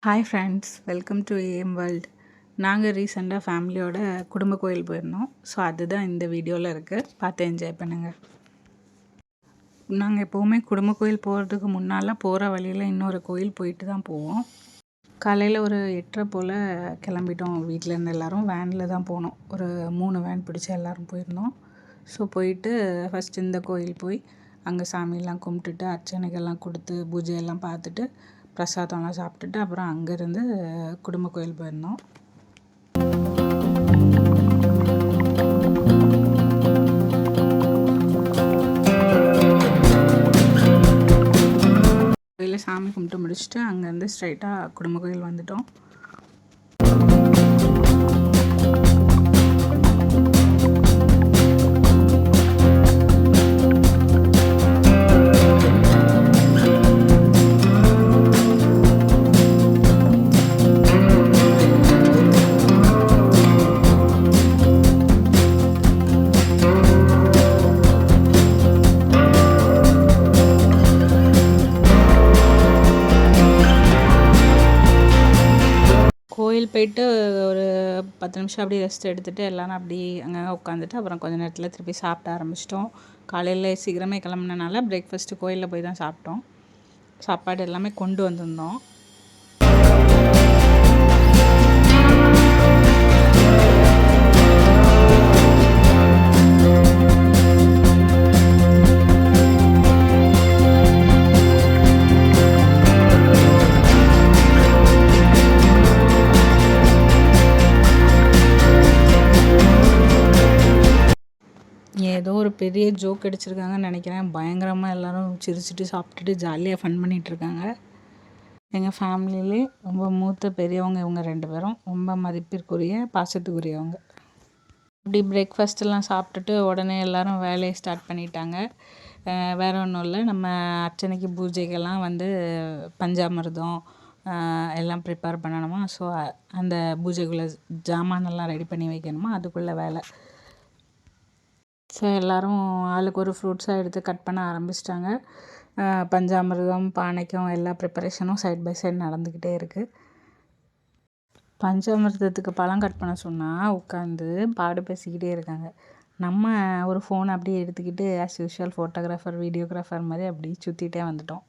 Hi friends, welcome to AM world. நாங்கள் ரீசெண்டாக ஃபேமிலியோட குடும்ப கோயில் போயிருந்தோம். ஸோ அதுதான் இந்த வீடியோவில் இருக்குது, பார்த்து என்ஜாய் பண்ணுங்கள். நாங்கள் எப்போவுமே குடும்ப கோயில் போகிறதுக்கு முன்னால் போகிற வழியில் இன்னொரு கோயில் போயிட்டு தான் போவோம். காலையில் ஒரு 8:30 போல் கிளம்பிட்டோம். வீட்டிலேருந்து எல்லோரும் வேனில் தான் போனோம். ஒரு 3 வேன் பிடிச்சி எல்லோரும் போயிருந்தோம். ஸோ போயிட்டு ஃபஸ்ட் இந்த கோயில் போய் அங்கே சாமியெல்லாம் கும்பிட்டுட்டு அர்ச்சனைகள்லாம் கொடுத்து பூஜையெல்லாம் பார்த்துட்டு பிரசாதம்லாம் சாப்பிட்டுட்டு அப்புறம் அங்கேருந்து குடும்ப கோயில் போயிருந்தோம். கோயிலில் சாமி கும்பிட்டு முடிச்சுட்டு அங்கேருந்து ஸ்ட்ரைட்டாக குடும்ப கோயில் வந்துட்டோம். கோயில் போயிட்டு ஒரு 10 நிமிஷம் அப்படியே ரெஸ்ட் எடுத்துகிட்டு எல்லோரும் அப்படி அங்கே உட்காந்துட்டு அப்புறம் கொஞ்சம் நேரத்தில் திருப்பி சாப்பிட ஆரம்பிச்சிட்டோம். காலையில் சீக்கிரமே கிளம்புனனால பிரேக்ஃபாஸ்ட்டு கோயிலில் போய் தான் சாப்பிட்டோம். சாப்பாடு எல்லாமே கொண்டு வந்திருந்தோம். ஏதோ ஒரு பெரிய ஜோக் அடிச்சிருக்காங்கன்னு நினைக்கிறேன். பயங்கரமாக எல்லோரும் சிரிச்சுட்டு சாப்பிட்டுட்டு ஜாலியாக ஃபன் பண்ணிகிட்ருக்காங்க. எங்கள் ஃபேமிலியிலே ரொம்ப மூத்த பெரியவங்க இவங்க 2 பேரும். ரொம்ப மதிப்பிற்குரிய பாசத்துக்குரியவங்க. அப்படி பிரேக்ஃபாஸ்ட்டெல்லாம் சாப்பிட்டுட்டு உடனே எல்லோரும் வேலையை ஸ்டார்ட் பண்ணிட்டாங்க. வேறு ஒன்றும் இல்லை, நம்ம அர்ச்சனைக்கு பூஜைக்கெல்லாம் பஞ்சாமிர்தம் எல்லாம் ப்ரிப்பேர் பண்ணணுமா. ஸோ அந்த பூஜைக்குள்ளே ஜாமானெல்லாம் ரெடி பண்ணி வைக்கணுமா, அதுக்குள்ளே வேலை. ஸோ எல்லோரும் ஆளுக்கு ஒரு ஃப்ரூட்ஸாக எடுத்து கட் பண்ண ஆரம்பிச்சிட்டாங்க. பஞ்சாமிர்தம் பானைக்கும் எல்லா ப்ரிப்பரேஷனும் சைட் பை சைடு நடந்துக்கிட்டே இருக்குது. பஞ்சாமிர்தத்துக்கு பழம் கட் பண்ண சொன்னால் உட்காந்து பாடு பேசிக்கிட்டே இருக்காங்க. நம்ம ஒரு ஃபோன் அப்படியே எடுத்துக்கிட்டு ஆஸ் யூஷுவல் ஃபோட்டோகிராஃபர் வீடியோகிராஃபர் மாதிரி அப்படி சுற்றிட்டே வந்துட்டோம்.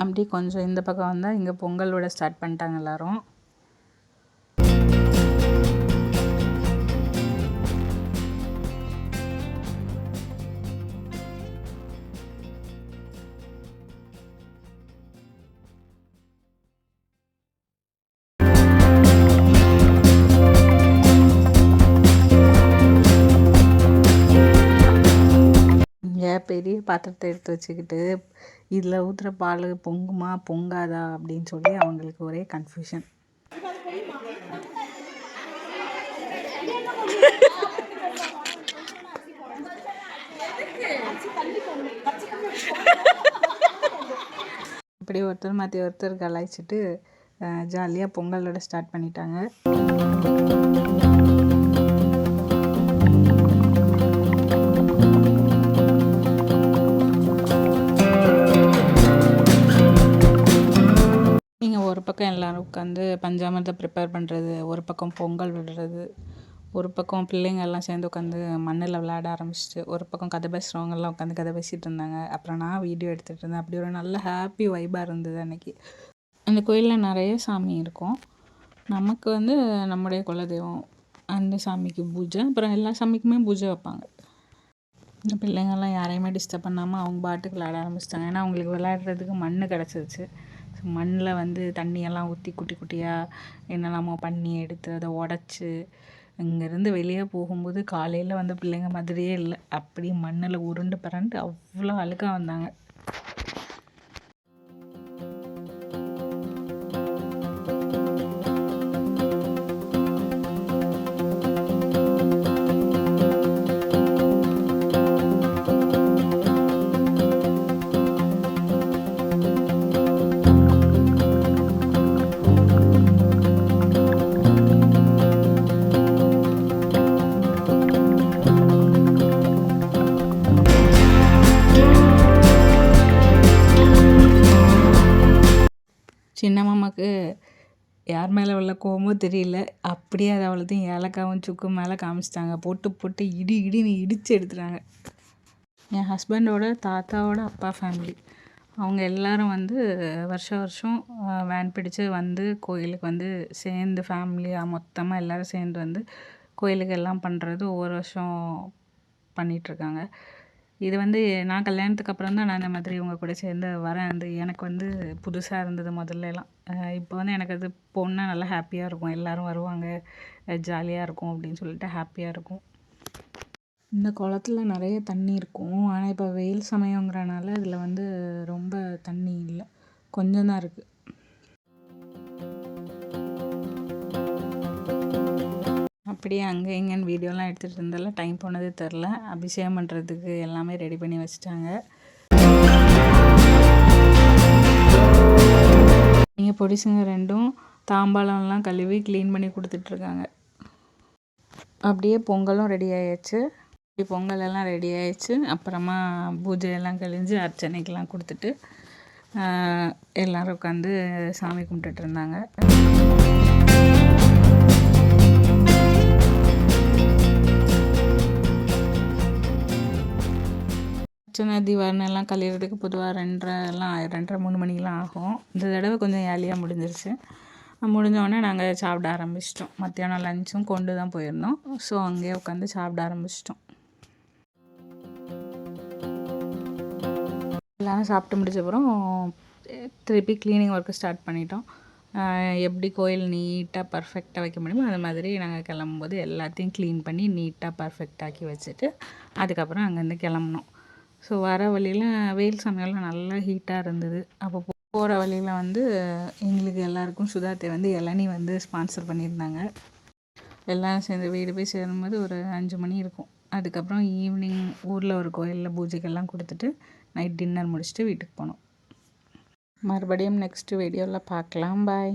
அப்படி கொஞ்சம் இந்த பக்கம் வந்தால் இங்கே பொங்கல் விட ஸ்டார்ட் பண்ணிட்டாங்க எல்லோரும். பெரிய பாத்திரத்தை எடுத்து வச்சுக்கிட்டு இதில் ஊற்றுற பால் பொங்குமா பொங்காதா அப்படின்னு சொல்லி அவங்களுக்கு ஒரே கன்ஃபியூஷன். இப்படி ஒருத்தர் மாற்றி ஒருத்தர் கலாய்ச்சிட்டு ஜாலியாக பொங்கலோட ஸ்டார்ட் பண்ணிட்டாங்க. ஒரு பக்கம் எல்லோரும் உட்காந்து பஞ்சாமிர்தம் ப்ரிப்பேர் பண்ணுறது, ஒரு பக்கம் பொங்கல் விடுறது, ஒரு பக்கம் பிள்ளைங்க எல்லாம் சேர்ந்து உட்காந்து மண்ணில் விளையாட ஆரம்பிச்சிட்டு, ஒரு பக்கம் கதை பேசுகிறவங்கெல்லாம் உட்காந்து கதை பேசிகிட்டு இருந்தாங்க. அப்புறம் நான் வீடியோ எடுத்துகிட்டு இருந்தேன். அப்படி ஒரு நல்ல ஹாப்பி வைபாக இருந்தது அன்றைக்கி. அந்த கோயிலில் நிறைய சாமி இருக்கும். நமக்கு நம்முடைய குலதெய்வம் அந்த சாமிக்கு பூஜை, அப்புறம் எல்லா சாமிக்குமே பூஜை வைப்பாங்க. இந்த பிள்ளைங்கள்லாம் யாரையுமே டிஸ்டர்ப் பண்ணாமல் அவங்க பாட்டுக்கு விளையாட ஆரம்பிச்சிட்டாங்க. ஏன்னா அவங்களுக்கு விளையாடுறதுக்கு மண் கிடச்சிருச்சு. மண்ணில் தண்ணியெல்லாம் ஊற்றி குட்டி குட்டியாக என்னெல்லாமோ பண்ணி எடுத்து அதை உடச்சி இங்கேருந்து வெளியே போகும்போது காலையில் பிள்ளைங்க மாதிரியே இல்லை. அப்படி மண்ணில் உருண்டு பரண்டு அவ்வளோ அழுக்காக வந்தாங்க. சின்ன மாமாவுக்கு யார் மேலே உள்ள கோவமோ தெரியல, அப்படியே அதை அவ்வளோத்தையும் ஏலக்காவும் சுக்கும் மேலே காமிச்சிட்டாங்க. போட்டு போட்டு இடின்னு இடித்து எடுத்துட்டாங்க. என் ஹஸ்பண்டோட தாத்தாவோட அப்பா ஃபேமிலி அவங்க எல்லோரும் வந்து வருஷம் வேன் பிடிச்சு வந்து கோயிலுக்கு வந்து சேர்ந்து ஃபேமிலியாக மொத்தமாக எல்லோரும் சேர்ந்து வந்து கோயிலுக்கு எல்லாம் பண்ணுறது ஒவ்வொரு வருஷம் பண்ணிகிட்ருக்காங்க. இது வந்து நான் கல்யாணத்துக்கு அப்புறம் தான் நான் இந்த மாதிரி இவங்க கூட சேர்ந்து வரேன். அது எனக்கு வந்து புதுசாக இருந்தது முதல்லலாம். இப்போ வந்து எனக்கு அது போனால் நல்லா ஹாப்பியாக இருக்கும். எல்லோரும் வருவாங்க, ஜாலியாக இருக்கும் அப்படின்னு சொல்லிட்டு ஹாப்பியாக இருக்கும். இந்த குளத்துல நிறைய தண்ணி இருக்கும். ஆனால் இப்போ வெயில் சமயங்கிறனால இதில் வந்து ரொம்ப தண்ணி இல்லை, கொஞ்சம் தான் இருக்குது. அப்படியே அங்கே இங்கேன்னு வீடியோலாம் எடுத்துகிட்டு இருந்தால டைம் போனதே தெரில. அபிஷேகம் பண்ணுறதுக்கு எல்லாமே ரெடி பண்ணி வச்சுட்டாங்க. நீங்கள் பொடிசுங்க ரெண்டும் தாம்பாளம்லாம் கழுவி க்ளீன் பண்ணி கொடுத்துட்ருக்காங்க. அப்படியே பொங்கலும் ரெடி ஆயாச்சு. பொங்கல் எல்லாம் ரெடி ஆயிடுச்சு. அப்புறமா பூஜையெல்லாம் கழிஞ்சு அர்ச்சனைக்கெலாம் கொடுத்துட்டு எல்லோரும் உட்காந்து சாமி கும்பிட்டுட்டு இருந்தாங்க. அர்ச்சனை தீவாரணம் எல்லாம் கழியறதுக்கு பொதுவாக 2:30 3 மணிக்கெலாம் ஆகும். இந்த தடவை கொஞ்சம் ஏர்லியாக முடிஞ்சிருச்சு. முடிஞ்சோடனே நாங்கள் சாப்பிட ஆரம்பிச்சிட்டோம். மத்தியானம் லஞ்சும் கொண்டு தான் போயிருந்தோம். ஸோ அங்கேயே உட்காந்து சாப்பிட ஆரம்பிச்சிட்டோம். எல்லோரும் சாப்பிட்டு முடிச்சப்புறம் திருப்பி க்ளீனிங் ஒர்க்கு ஸ்டார்ட் பண்ணிட்டோம். எப்படி கோயில் நீட்டாக பர்ஃபெக்டாக வைக்க முடியுமோ அது மாதிரி நாங்கள் கிளம்பும்போது எல்லாத்தையும் க்ளீன் பண்ணி நீட்டாக பர்ஃபெக்டாக்கி வச்சுட்டு அதுக்கப்புறம் அங்கேருந்து கிளம்புனோம். ஸோ வர வழியில் வெயில் சமயம்லாம் நல்லா ஹீட்டாக இருந்தது. அப்போ போகிற வழியில் வந்து எங்களுக்கு எல்லாருக்கும் சுதாத்தை வந்து இளநீ வந்து ஸ்பான்சர் பண்ணியிருந்தாங்க. எல்லோரும் சேர்ந்து வீடு போய் சேரும்போது ஒரு 5 மணி இருக்கும். அதுக்கப்புறம் ஈவினிங் ஊரில் ஒரு கோயிலில் பூஜைக்கெல்லாம் கொடுத்துட்டு நைட் டின்னர் முடிச்சுட்டு வீட்டுக்கு போனோம். மறுபடியும் நெக்ஸ்ட்டு வீடியோவில் பார்க்கலாம். பாய்.